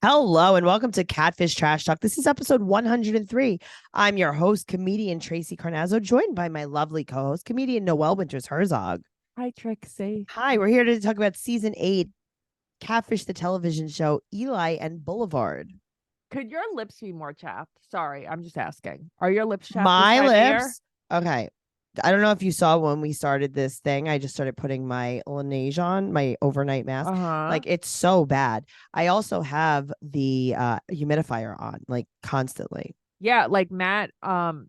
Hello and welcome to Catfish Trash Talk. This is episode 103. I'm your host, comedian Tracey Carnazzo, joined by my lovely co-host, comedian Noelle Winters Herzog. Hi, Trixie. Hi, we're here to talk about season 8, Catfish, the television show, Eli and Boulevard. Could your lips be more chapped? Sorry, I'm just asking. Are your lips chapped My this time of year? lips. Okay. I don't know if you saw when we started this thing. I just started putting my Laneige on, my overnight mask. Like it's so bad. I also have the humidifier on, like constantly. Yeah, like Matt,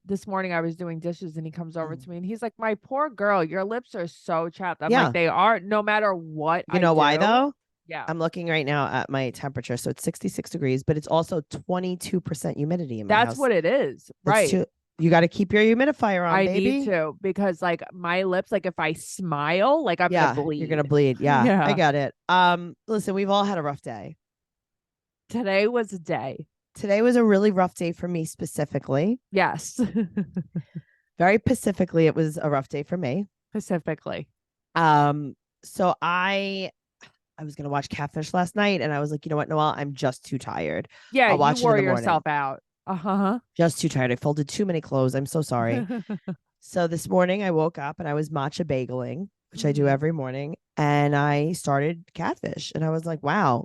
this morning I was doing dishes and he comes over to me and he's like, "My poor girl, your lips are so chapped." I'm Yeah. like, "They are, no matter what You know why do." though? Yeah. I'm looking right now at my temperature. So it's 66 degrees, but it's also 22% humidity in my That's house. what it is. Right. You got to keep your humidifier on, I baby. need to, because like my lips, like if I smile, like I'm gonna bleed. You're gonna bleed. Yeah, Yeah. I got it. Listen, we've all had a rough day. Today was a day. Today was a really rough day for me specifically. Yes. Very specifically, it was a rough day for me. Specifically. So I was gonna watch Catfish last night, and I was like, you know what, Noelle, I'm just too tired. Yeah, I'll watch you wore it in the yourself morning. out. Uh-huh. Just too tired. I folded too many clothes. I'm so sorry. So this morning I woke up and I was matcha bageling, which I do every morning, and I started Catfish, and I was like, wow,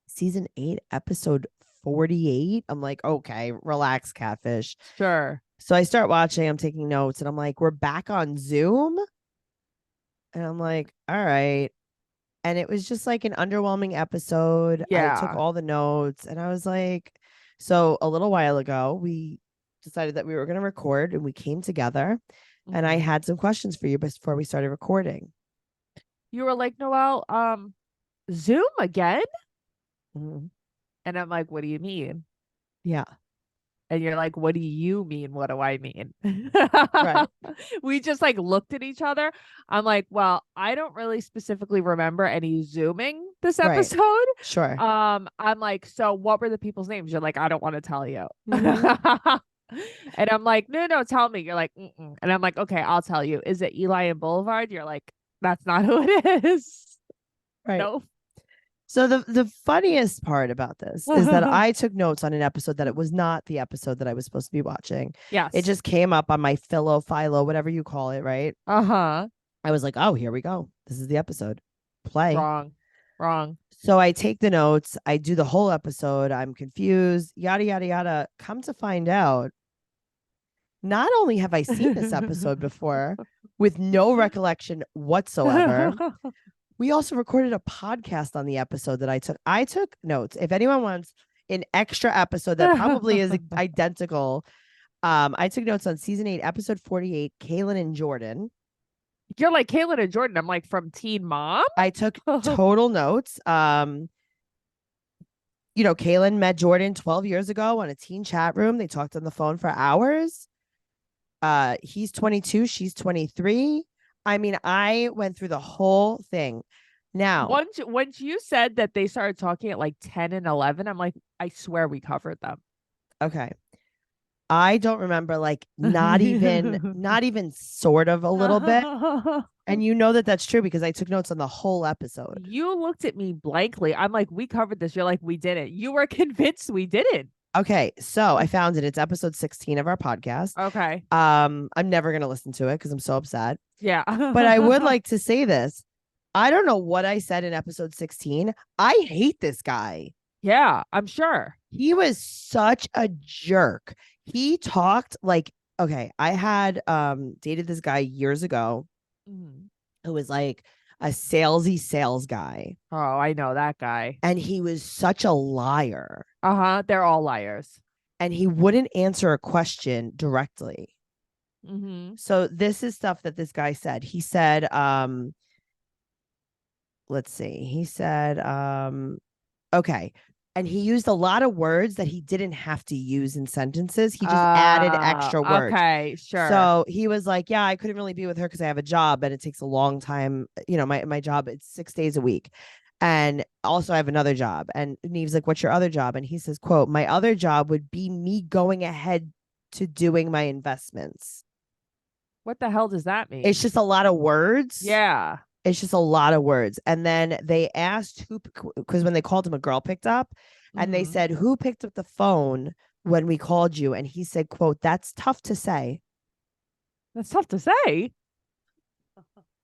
season 8, episode 48. I'm like, okay, relax, Catfish. Sure. So I start watching, I'm taking notes, and I'm like, we're back on Zoom. And I'm like, all right. And it was just like an underwhelming episode. Yeah. I took all the notes and I was like, so a little while ago, we decided that we were going to record and we came together and I had some questions for you before we started recording. You were like, Noelle, Zoom again? Mhm. And I'm like, what do you mean? Yeah. And you're like, what do you mean? What do I mean? Right. We just like looked at each other. I'm like, well, I don't really specifically remember any Zooming this Right. episode. Sure. I'm like, so what were the people's names? You're like, I don't want to tell you. And I'm like, no, tell me. You're like, mm-mm. And I'm like, okay, I'll tell you. Is it Eli and Boulevard? You're like, that's not who it is. Right. No. So the funniest part about this is that I took notes on an episode that it was not the episode that I was supposed to be watching. Yes. It just came up on my philo, whatever you call it, right? Uh-huh. I was like, oh, here we go. This is the episode. Play. Wrong. So I take the notes. I do the whole episode. I'm confused. Yada, yada, yada. Come to find out, not only have I seen this episode before with no recollection whatsoever, we also recorded a podcast on the episode that I took. I took notes. If anyone wants an extra episode that probably is identical, I took notes on season 8, episode 48, Kaylin and Jordan. You're like Kaylin and Jordan. I'm like, from Teen Mom? I took total notes. Kaylin met Jordan 12 years ago on a teen chat room. They talked on the phone for hours. He's 22, she's 23. I mean, I went through the whole thing. Now, once you said that they started talking at like 10 and 11, I'm like, I swear we covered them. Okay. I don't remember, like, not even sort of a little bit. And you know that that's true because I took notes on the whole episode. You looked at me blankly. I'm like, we covered this. You're like, we didn't. You were convinced we didn't. Okay, so I found it. It's episode 16 of our podcast. Okay. I'm never gonna listen to it because I'm so upset. Yeah. But I would like to say this. I don't know what I said in episode 16. I hate this guy. Yeah, I'm sure. He was such a jerk. He talked like, okay, I had dated this guy years ago who was like a salesy sales guy. Oh, I know that guy. And he was such a liar. Uh-huh. They're all liars. And he wouldn't answer a question directly. So this is stuff that this guy said. He said, let's see. He said, okay. And he used a lot of words that he didn't have to use in sentences. He just added extra words. Okay, sure. So he was like, yeah, I couldn't really be with her because I have a job and it takes a long time. You know, my job, it's 6 days a week. And also I have another job. And Neve's like, what's your other job? And he says, quote, my other job would be me going ahead to doing my investments. What the hell does that mean? It's just a lot of words. Yeah. It's just a lot of words. And then they asked who, because when they called him, a girl picked up. And they Mhm. said, who picked up the phone when we called you? And he said, quote, that's tough to say. That's tough to say.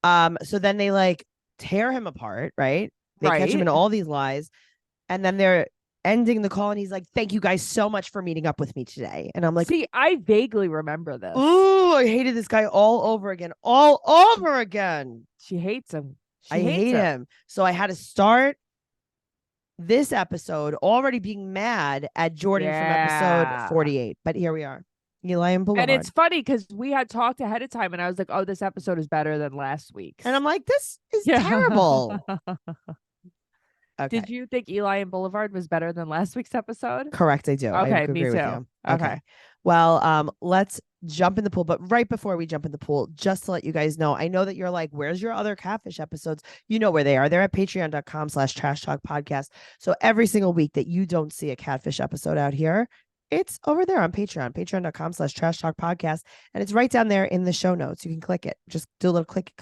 So then they like tear him apart, right? They catch him in Right. all these lies. And then they're ending the call and he's like, thank you guys so much for meeting up with me today. And I'm like, See, I vaguely remember this. ooh, I hated this guy all over again. All over again. She hates him. She I hates hate him. So I had to start this episode already being mad at Jordan from episode Yeah. 48. But here we are. Eli and And Boulevard. it's funny because we had talked ahead of time and I was like, oh, this episode is better than last week's. And I'm like, this is Yeah. terrible. Okay. Did you think Eli and Boulevard was better than last week's episode? Correct, I do. I Okay, agree me with too. you. Okay. Well, let's jump in the pool. But right before we jump in the pool, just to let you guys know, I know that you're like, where's your other Catfish episodes? You know where they are. They're at patreon.com/trash talk podcast. So every single week that you don't see a Catfish episode out here, it's over there on Patreon, patreon.com/trash talk podcast. And it's right down there in the show notes. You can click it. Just do a little click.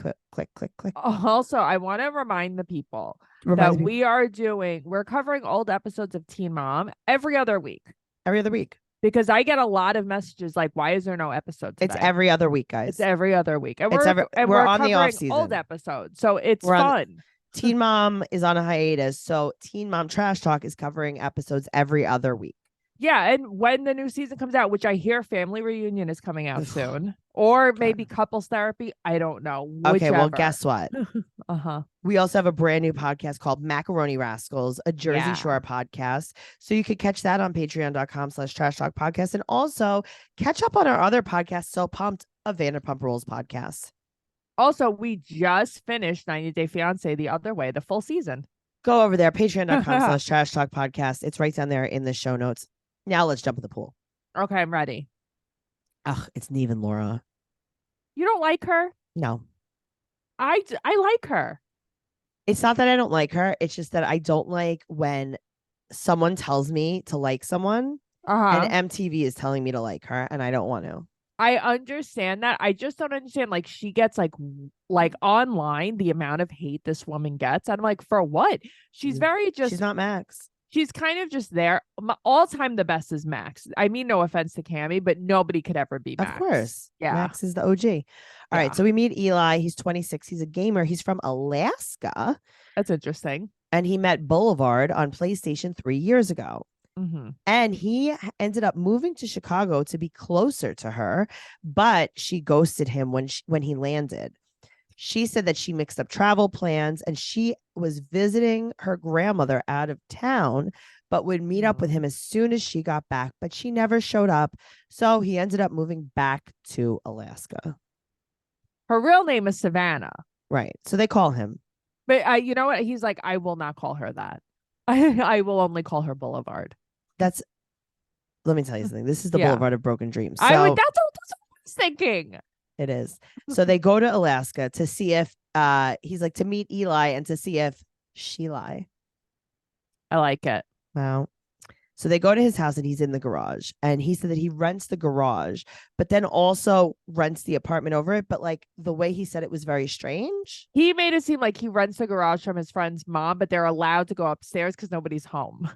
Also, I want to remind the people Remind that me we're covering old episodes of Teen Mom every other week every other week. because I get a lot of messages like, why is there no episode today? It's every other week, guys. It's every other week. And It's we're on the covering off season. old episodes. So it's We're on the- fun. Teen Mom is on a hiatus. So Teen Mom Trash Talk is covering episodes every other week. Yeah, and when the new season comes out, which I hear Family Reunion is coming out soon, or maybe Couples Therapy, I don't know. Okay, well, Whichever. guess what? We also have a brand new podcast called Macaroni Rascals, a Jersey Yeah. Shore podcast. So you could catch that on patreon.com/trash talk podcast. And also catch up on our other podcast, So Pumped, a Vanderpump Rules podcast. Also, we just finished 90 Day Fiance the other way, the full season. Go over there, patreon.com/trash talk podcast. It's right down there in the show notes. Now let's jump in the pool. Okay, I'm ready. Ugh, it's Neve and Laura. You don't like her? No. I like her. It's not that I don't like her. It's just that I don't like when someone tells me to like someone and MTV is telling me to like her and I don't want to. I understand that. I just don't understand. Like she gets like online, the amount of hate this woman gets. I'm like, for what? She's very just. She's not Max. She's kind of just there. All time, the best is Max. I mean, no offense to Cammy, but nobody could ever be Max. Of course. Yeah. Max is the OG. All right. So we meet Eli. He's 26. He's a gamer. He's from Alaska. That's interesting. And he met Boulevard on PlayStation 3 years ago. Mm-hmm. And he ended up moving to Chicago to be closer to her, but she ghosted him when he landed. She said that she mixed up travel plans and she was visiting her grandmother out of town, but would meet up with him as soon as she got back, but she never showed up. So he ended up moving back to Alaska. Her real name is Savannah. Right. So they call him. But you know what? He's like, I will not call her that. I will only call her Boulevard. Let me tell you something. This is the Boulevard of Broken Dreams. So that's what I was thinking. It is. So they go to Alaska to see if he's like to meet Eli and to see if she lie. I like it. Wow. So they go to his house and he's in the garage and he said that he rents the garage, but then also rents the apartment over it. But like the way he said it was very strange. He made it seem like he rents the garage from his friend's mom, but they're allowed to go upstairs because nobody's home.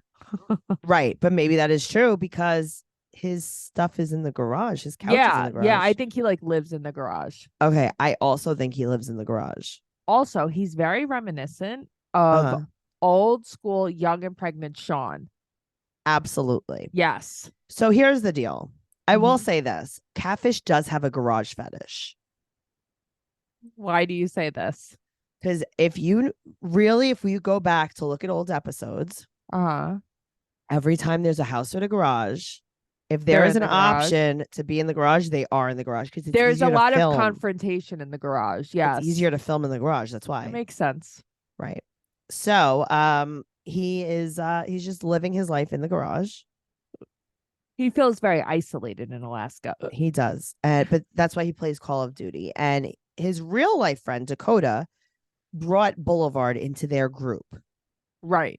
Right. But maybe that is true because his stuff is in the garage. His couch is in the garage. Yeah. I think he like lives in the garage. Okay. I also think he lives in the garage. Also, he's very reminiscent of old school young and pregnant Sean. Absolutely. Yes. So here's the deal. I will say this. Catfish does have a garage fetish. Why do you say this? Because if you go back to look at old episodes, every time there's a house or a garage, if there is an option to be in the garage, they are in the garage because there's a lot of confrontation in the garage. Yes. It's easier to film in the garage. That's why. It makes sense. Right. So he's just living his life in the garage. He feels very isolated in Alaska. He does. But that's why he plays Call of Duty. And his real life friend, Dakota, brought Boulevard into their group. Right.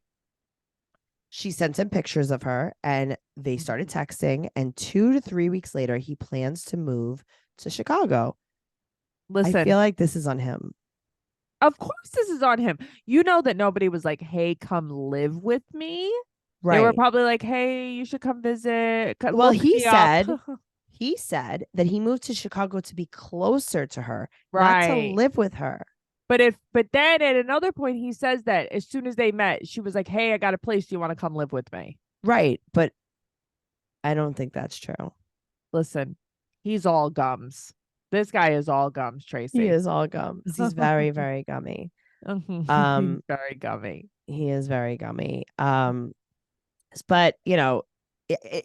She sent him pictures of her and they started texting. And 2 to 3 weeks later, he plans to move to Chicago. Listen, I feel like this is on him. Of course this is on him. You know that nobody was like, hey, come live with me. They were Right. probably like, hey, you should come visit. Well, Look me up. he said that he moved to Chicago to be closer to her, not to Right. live with her. But then at another point he says that as soon as they met, she was like, hey, I got a place. Do you want to come live with me? Right. But I don't think that's true. Listen, he's all gums. This guy is all gums, He Tracy. is all gums. He's very, very gummy. He's Um, very gummy. he is very gummy. But you know,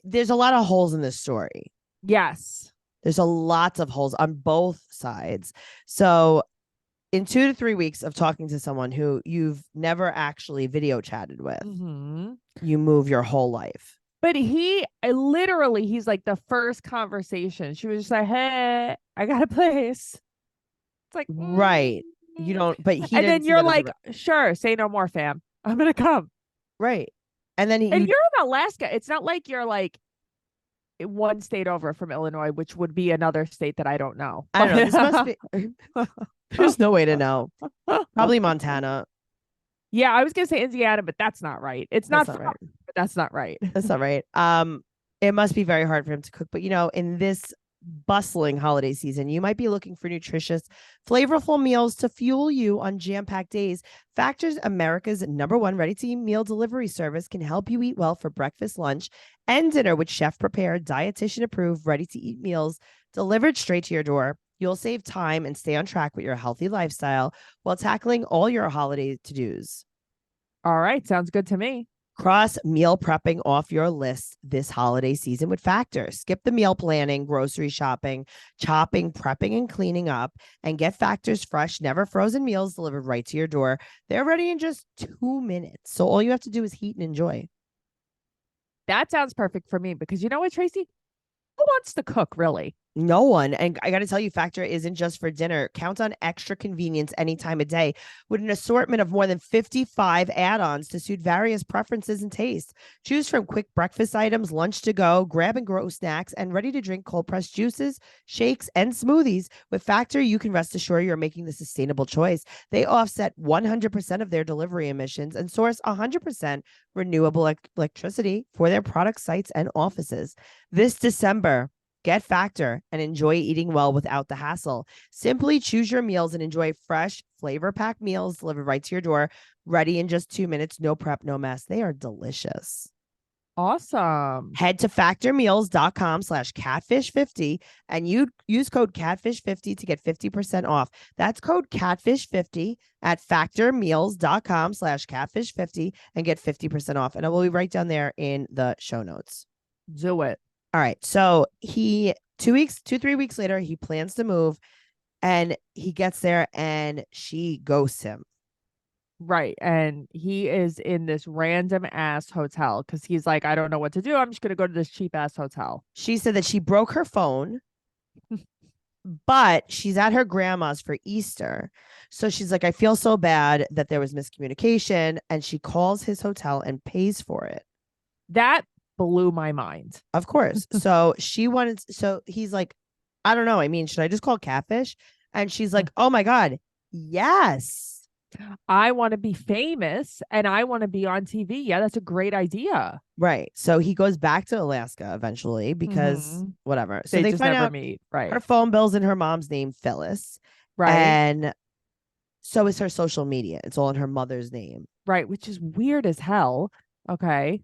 there's a lot of holes in this story. Yes. There's a lots of holes on both sides. So in 2 to 3 weeks of talking to someone who you've never actually video chatted with, you move your whole life. But literally, he's like the first conversation. She was just like, hey, I got a place. It's like, Right. You don't, but he and didn't then see you're that as like, sure, say no more, fam. I'm going to come. right. And then And you're in Alaska. It's not like you're like one state over from Illinois, which would be another state that I don't know. I don't know. This must be, there's no way to know. Probably Montana. Yeah, I was gonna say Indiana, but that's not right. It's That's not not right. but that's not right. That's not right. It must be very hard for him to cook. But you know, in this bustling holiday season, you might be looking for nutritious, flavorful meals to fuel you on jam-packed days. Factor's America's #1 ready-to-eat meal delivery service can help you eat well for breakfast, lunch, and dinner with chef-prepared, dietitian-approved, ready-to-eat meals delivered straight to your door. You'll save time and stay on track with your healthy lifestyle while tackling all your holiday to-dos. All right, sounds good to me. Cross meal prepping off your list this holiday season with Factor. Skip the meal planning, grocery shopping, chopping, prepping, and cleaning up, and get Factor's fresh, never frozen meals delivered right to your door. They're ready in just 2 minutes. So all you have to do is heat and enjoy. That sounds perfect for me because you know what, Tracy? Who wants to cook, really? No one. And I got to tell you, Factor isn't just for dinner. Count on extra convenience any time of day with an assortment of more than 55 add-ons to suit various preferences and tastes. Choose from quick breakfast items, lunch to go, grab and go snacks, and ready to drink cold pressed juices, shakes, and smoothies. With Factor, you can rest assured you're making the sustainable choice. They offset 100% of their delivery emissions and source 100% renewable electricity for their product sites and offices. This December, get Factor and enjoy eating well without the hassle. Simply choose your meals and enjoy fresh, flavor-packed meals delivered right to your door, ready in just 2 minutes. No prep, no mess. They are delicious. Awesome. Head to factormeals.com/catfish50 and you use code catfish50 to get 50% off. That's code catfish50 at factormeals.com/catfish50 and get 50% off. And it will be right down there in the show notes. Do it. All right. So he 3 weeks later, he plans to move and he gets there and she ghosts him. Right. And he is in this random ass hotel because he's like, I don't know what to do. I'm just going to go to this cheap ass hotel. She said that she broke her phone, but she's at her grandma's for Easter. So she's like, I feel so bad that there was miscommunication. And she calls his hotel and pays for it. That blew my mind. Of course. So he's like, I don't know. I mean, should I just call Catfish? And she's like, oh my God, yes. I want to be famous and I want to be on TV. Yeah, that's a great idea. Right. So he goes back to Alaska eventually because whatever. So they just find never out meet. Right. her phone bill's in her mom's name, Phyllis. Right. And so is her social media. It's all in her mother's name. Right. Which is weird as hell. Okay.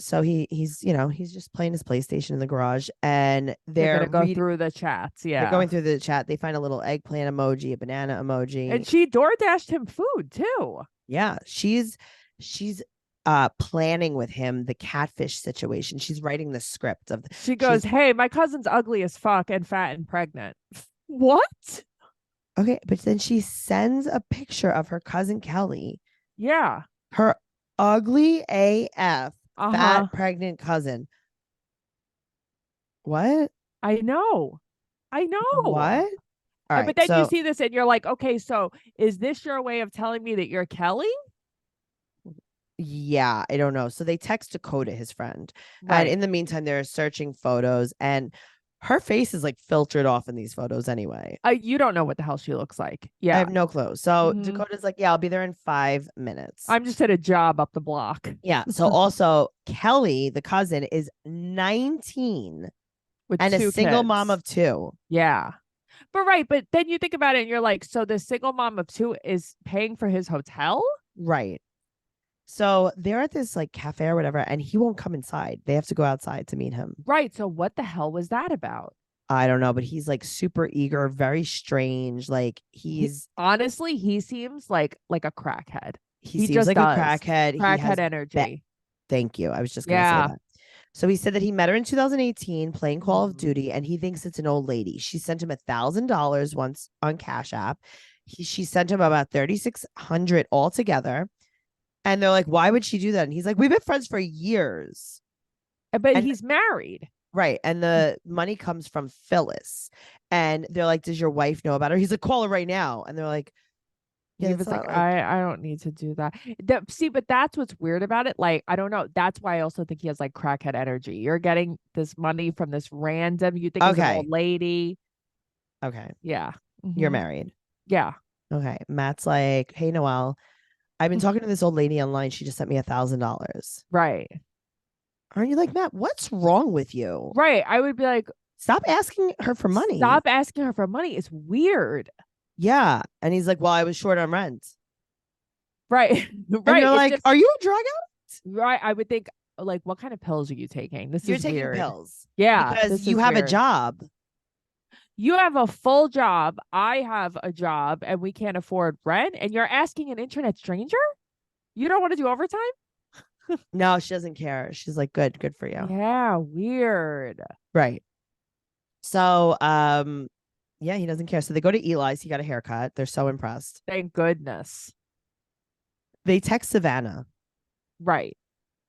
So he's just playing his PlayStation in the garage and they're gonna go through the chats. Yeah. They're going through the chat. They find a little eggplant emoji, a banana emoji. And she door dashed him food too. Yeah. She's planning with him the catfish situation. She's writing the script of she goes, hey, my cousin's ugly as fuck and fat and pregnant. What? Okay, but then she sends a picture of her cousin Kelly. Yeah. Her ugly AF fat pregnant cousin. What? I know. What? All right, but then you see this and you're like, okay, so is this your way of telling me that you're Kelly? Yeah, I don't know. So they text Dakota, his friend. Right. And in the meantime, they're searching photos. And Her face is like filtered off in these photos anyway. You don't know what the hell she looks like. I Yeah. have no clue. So Mhm. Dakota's like, yeah, I'll be there in 5 minutes. I'm just at a job up the block. Yeah. So also Kelly, the cousin, is 19 With and a two single kids. mom of 2. Yeah. But then you think about it and you're like, so the single mom of 2 is paying for his hotel? Right. So they're at this like cafe or whatever, and he won't come inside. They have to go outside to meet him. Right. So what the hell was that about? I don't know, but he's like super eager, very strange. Like Honestly, he seems like a crackhead. he He seems just like a does. crackhead. He Crackhead has energy. Thank you. I was just gonna say Yeah. that. So he said that he met her in 2018 playing Call of Mhm. Duty, and he thinks it's an old lady. She sent him $1,000 once on Cash App. She sent him about 3,600 altogether. And they're like, why would she do that? And he's like, we've been friends for years. But And he's married. right. And the money comes from Phyllis. And they're like, does your wife know about her? He's like, call her right now. And they're like, yeah, He it's was not like, like I don't need to do that. See, but that's what's weird about it. Like, I don't know. That's why I also think he has like crackhead energy. You're getting this money from this random, you think is an old okay. lady. Okay. Yeah. You're Mhm. married. Yeah. Okay. Matt's like, hey, Noelle, I've been talking to this old lady online. She just sent me $1,000. Right. Aren't you like, Matt, what's wrong with you? Right. I would be like, Stop asking her for money. stop asking her for money. It's weird. Yeah. And he's like, well, I was short on rent. Right. And Right. you're It's like, just are you a drug addict? right. I would think, like, what kind of pills are you taking? This You're is taking weird. pills. Yeah. Because This you is have a weird. job. You have a full job. I have a job and we can't afford rent. And you're asking an internet stranger? You don't want to do overtime? No, she doesn't care. She's like, good for you. Yeah, weird. Right. So, yeah, he doesn't care. So they go to Eli's. He got a haircut. They're so impressed. Thank goodness. They text Savannah. Right.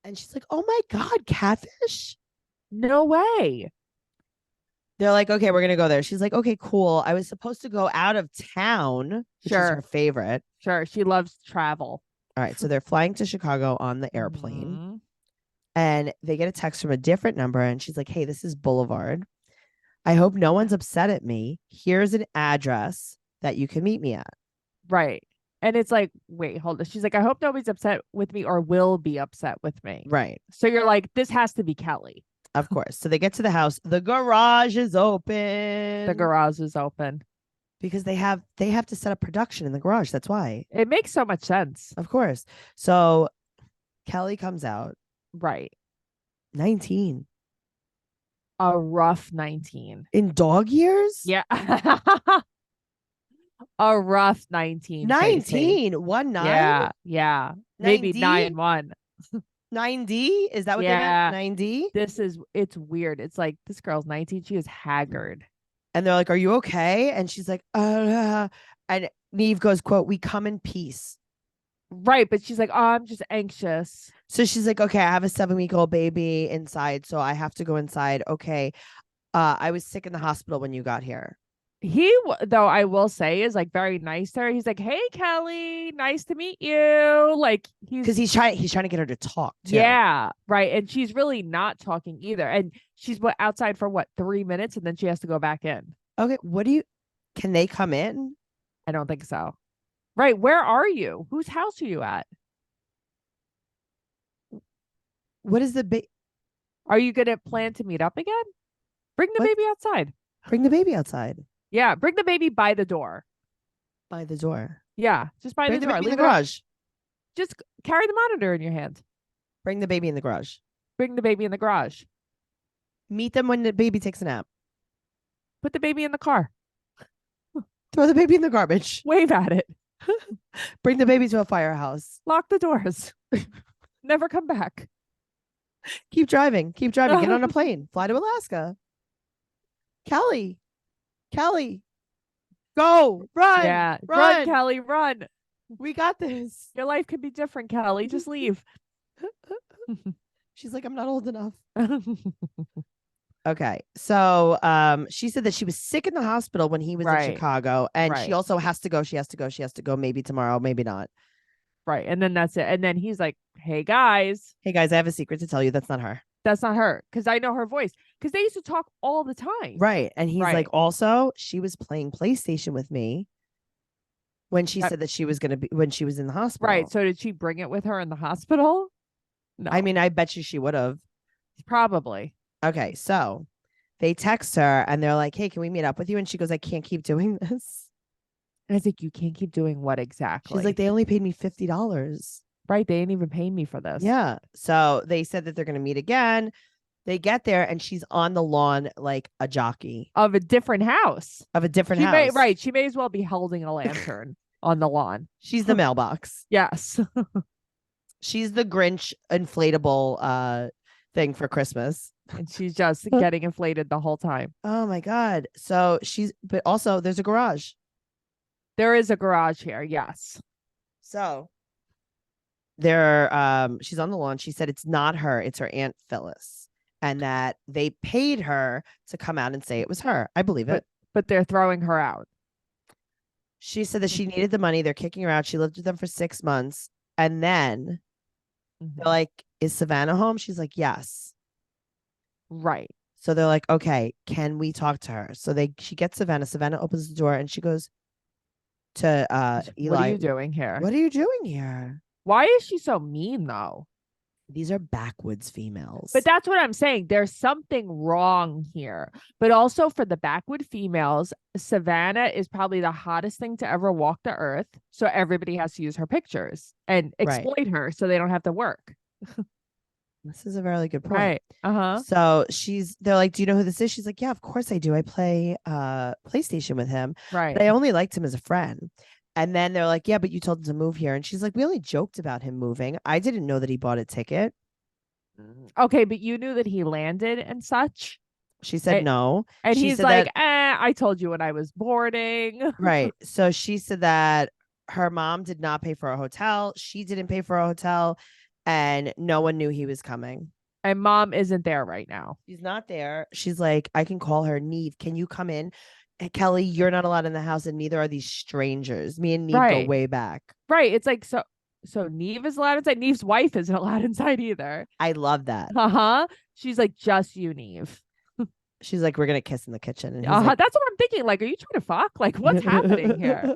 And she's like, oh my God, Catfish. No way. They're like, okay, we're going to go there. She's like, okay, cool. I was supposed to go out of town, which is her Sure. favorite. Sure. She loves travel. All right. So they're flying to Chicago on the airplane. Mhm. And they get a text from a different number. And she's like, hey, this is Boulevard. I hope no one's upset at me. Here's an address that you can meet me at. Right. And it's like, wait, hold on. She's like, I hope nobody's upset with me or will be upset with me. Right. So you're like, this has to be Kelly. Of course. So they get to the house. The garage is open. The garage is open. Because they have to set up production in the garage. That's why. It makes so much sense. Of course. So Kelly comes out. Right. 19. A rough 19. In dog years? Yeah. A rough 19. 19. 1 9? Yeah. Yeah. Maybe 9D? 9-1. 9D? Is that what they Yeah. meant? 9D? It's weird. It's like this girl's 19. She is haggard. And they're like, are you okay? And she's like, and Neve goes, quote, we come in peace. Right. But she's like, oh, I'm just anxious. So she's like, okay, I have a 7-week-old baby inside, so I have to go inside. Okay. I was sick in the hospital when you got here. He, though, I will say, is like very nice to her. He's like, hey, Kelly, nice to meet you. Like, Because he's trying to get her to talk too. Yeah, right. And she's really not talking either. And she's outside for 3 minutes and then she has to go back in. Okay. Can they come in? I don't think so. Right. Where are you? Whose house are you at? What is the Are you gonna plan to meet up again? Bring the What? baby outside. Bring the baby outside Yeah, bring the baby by the door. by the door. Yeah, just by Bring the the door. baby in Leave the it up. garage. Just carry the monitor in your hand. Bring the baby in the garage. Bring the baby in the garage. Meet them when the baby takes a nap. Put the baby in the car. Throw the baby in the garbage. Wave at it. Bring the baby to a firehouse. Lock the doors. Never come back. Keep driving. Keep driving. Get on a plane. Fly to Alaska. Kelly. Go. Run. Yeah. Run. Run, Kelly, run. We got this. Your life could be different, Kelly. Just leave. She's like, I'm not old enough. Okay. So she said that she was sick in the hospital when he was in Right. Chicago. And she Right. also has to go. She has to go maybe tomorrow, maybe not. Right. And then that's it. And then he's like, hey, guys. Hey guys, I have a secret to tell you. That's not her. That's not her. Because I know her voice. Because they used to talk all the time. Right. And he's Right. like, also, she was playing PlayStation with me when she That- said that she was going to be, when she was in the hospital. Right. So did she bring it with her in the hospital? No. I mean, I bet you she would have. Probably. Okay. So they text her and they're like, hey, can we meet up with you? And she goes, I can't keep doing this. And I think you can't keep doing what exactly? She's like, they only paid me $50. Right. They didn't even pay me for this. Yeah. So they said that they're going to meet again. They get there and she's on the lawn like a jockey Of a different house. of a different She house. may, right. She may as well be holding a lantern on the lawn. She's the mailbox. Yes. She's the Grinch inflatable thing for Christmas. And she's just getting inflated the whole time. Oh my God. So but also there's a garage. There is a garage here. Yes. So she's on the lawn. She said it's not her, it's her Aunt Phyllis. And that they paid her to come out and say it was her. I believe it. But they're throwing her out. She said that she needed the money. They're kicking her out. She lived with them for 6 months. And then they're like, is Savannah home? She's like, yes. Right. So they're like, okay, can we talk to her? So she gets Savannah. Savannah opens the door and she goes to Eli. What are you doing here? What are you doing here? Why is she so mean though? These are backwoods females. But that's what I'm saying. There's something wrong here. But also for the backwood females, Savannah is probably the hottest thing to ever walk the earth. So everybody has to use her pictures and exploit her so they don't have to work. This is a very good point. Right. Uh-huh. So they're like, do you know who this is? She's like, yeah, of course I do. I play PlayStation with him. Right. But I only liked him as a friend. And then they're like, yeah, but you told him to move here. And she's like, we only joked about him moving. I didn't know that he bought a ticket. Okay, but you knew that he landed and such. She said no. And she he's like, I told you when I was boarding. Right. So she said that her mom did not pay for a hotel. She didn't pay for a hotel. And no one knew he was coming. And mom isn't there right now. She's not there. She's like, I can call her. Neve, can you come in? Kelly, you're not allowed in the house, and neither are these strangers. Me and Neve go way back. Right. It's like, so Neve is allowed inside. Neve's wife isn't allowed inside either. I love that. Uh-huh. She's like, just you, Neve. She's like, we're going to kiss in the kitchen. And like, that's what I'm thinking. Like, are you trying to fuck? Like, what's happening here?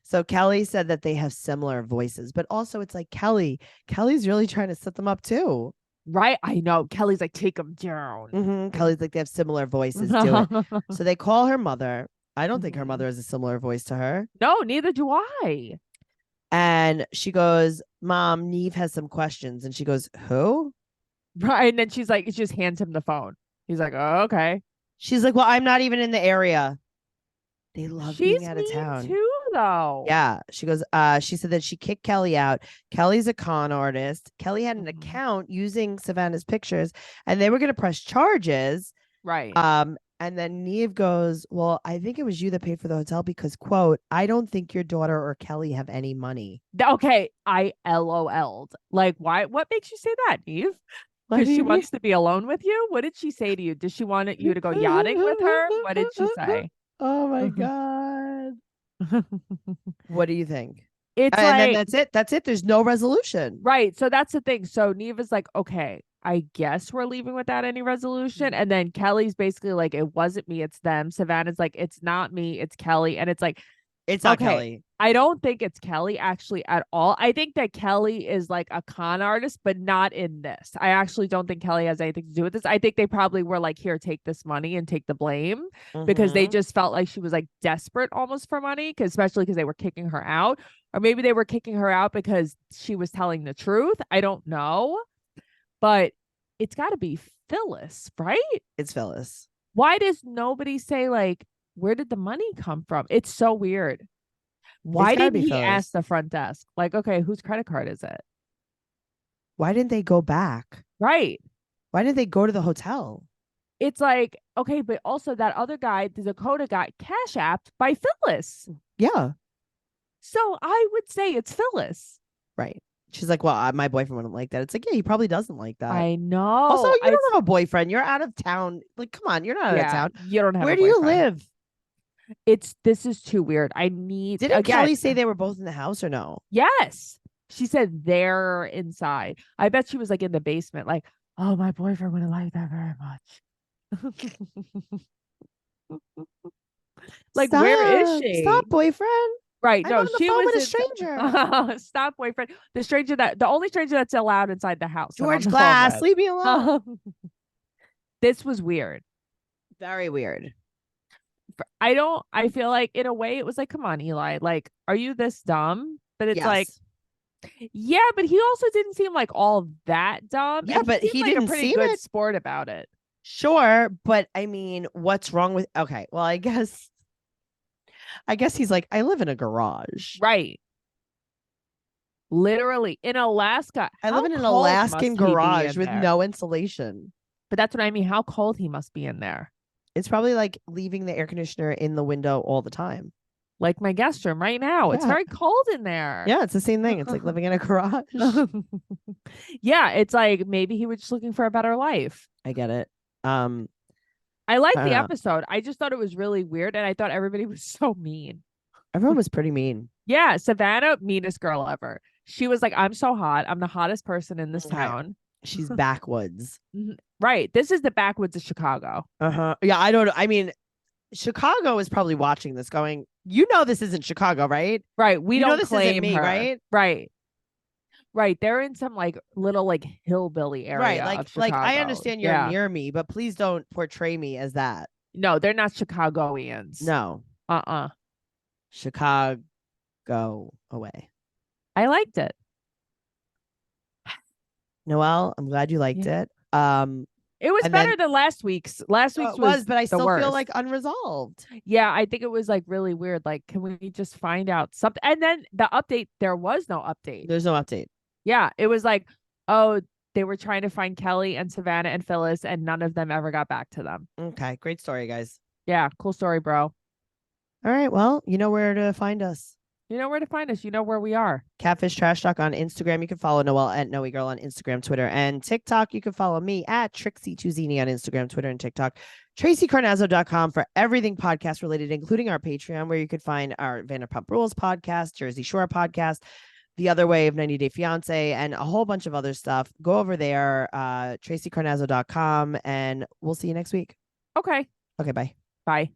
So Kelly said that they have similar voices, but also it's like Kelly's really trying to set them up too. Right. I know. Kelly's like, take them down. Kelly's like, they have similar voices. Do it. So they call her mother. I don't think her mother has a similar voice to her. No, neither do I. And she goes, Mom, Neve has some questions. And she goes, who? Right. And then she's like, it just hands him the phone. He's like, oh, okay. She's like, well, I'm not even in the area. They love being out of town too, though. Yeah. She goes, she said that she kicked Kelly out. Kelly's a con artist. Kelly had an account using Savannah's pictures and they were going to press charges. Right. And then Neve goes, well, I think it was you that paid for the hotel because, quote, I don't think your daughter or Kelly have any money. Okay. I LOL'd. Like, why? What makes you say that, Neve? Because she wants to be alone with you? What did she say to you? Did she want you to go yachting with her? What did she say? Oh my God. What do you think? It's and like, then that's it. That's it. There's no resolution. Right. So that's the thing. So Neva's like, okay, I guess we're leaving without any resolution. And then Kelly's basically like, it wasn't me, it's them. Savannah's like, it's not me, it's Kelly. And it's like, it's not Kelly. I don't think it's Kelly actually at all. I think that Kelly is like a con artist, but not in this. I actually don't think Kelly has anything to do with this. I think they probably were like, here, take this money and take the blame because they just felt like she was like desperate almost for money, especially because they were kicking her out. Or maybe they were kicking her out because she was telling the truth. I don't know. But it's got to be Phyllis, right? It's Phyllis. Why does nobody say like, where did the money come from? It's so weird. Why didn't he ask the front desk? Like, okay, whose credit card is it? Why didn't they go back? Right. Why didn't they go to the hotel? It's like, okay, but also that other guy, the Dakota, got cash apped by Phyllis. Yeah. So I would say it's Phyllis. Right. She's like, well, my boyfriend wouldn't like that. It's like, yeah, he probably doesn't like that. I know. Also, you don't have a boyfriend. You're out of town. Like, come on, you're not out of town. You don't have Where do you live? This is too weird. Didn't Kelly say they were both in the house or no? Yes. She said they're inside. I bet she was like in the basement. Like, Oh, my boyfriend would have liked that very much. Like, where is Stop, she? boyfriend. Right. I'm No, on the she phone was with a in. stranger. Stop, boyfriend. The only stranger that's allowed inside the house. I'm on George the phone Glass, with. leave me alone. This was weird. Very weird. I feel like in a way it was like, come on, Eli, like, are you this dumb? But it's like, Yes. yeah, but he also didn't seem like all that dumb. Yeah, And he but seemed he like a didn't pretty seem good it. sport about it. Sure, but I mean, what's wrong with okay, well, I guess he's like, I live in a garage. Right. Literally in Alaska. I live How in an cold Alaskan must he be garage in with there? no insulation. But that's what I mean. How cold he must be in there. It's probably like leaving the air conditioner in the window all the time. Like my guest room right now. It's Yeah. very cold in there. Yeah, it's the same thing. It's like living in a garage. Yeah, it's like maybe he was just looking for a better life. I get it. I liked I don't the know. episode. I just thought it was really weird, and I thought everybody was so mean. Everyone was pretty mean. Yeah, Savannah, meanest girl ever. She was like, "I'm so hot. I'm the hottest person in this Okay. town." She's backwoods. Right. This is the backwoods of Chicago. Uh-huh. Yeah, I don't know. I mean, Chicago is probably watching this going, this isn't Chicago, right? Right. We You know don't this isn't claim me, her. right? Right. Right. They're in some like little like hillbilly area Right. of Like I Chicago. understand you're Yeah. near me, but please don't portray me as that. No, they're not Chicagoans. No. Uh-uh. Chicago away. I liked it. Noelle, I'm glad you liked it. It was and better then- than last week's. Last week's it was, but I the still feel worst. like unresolved. Yeah, I think it was like really weird. Like, can we just find out something? And then the update, there was no update. There's no update. Yeah, it was like, oh, they were trying to find Kelly and Savannah and Phyllis, and none of them ever got back to them. Okay, great story, guys. Yeah, cool story, bro. All right, well, you know where to find us. You know where to find us. You know where we are. Catfish Trash Talk on Instagram. You can follow Noelle at Noe Girl on Instagram, Twitter, and TikTok. You can follow me at Trixie Tuzini on Instagram, Twitter, and TikTok. TraceyCarnazzo.com for everything podcast related, including our Patreon, where you could find our Vanderpump Rules podcast, Jersey Shore podcast, The Other Way of 90 Day Fiance, and a whole bunch of other stuff. Go over there, TraceyCarnazzo.com, and we'll see you next week. Okay. Okay, bye. Bye.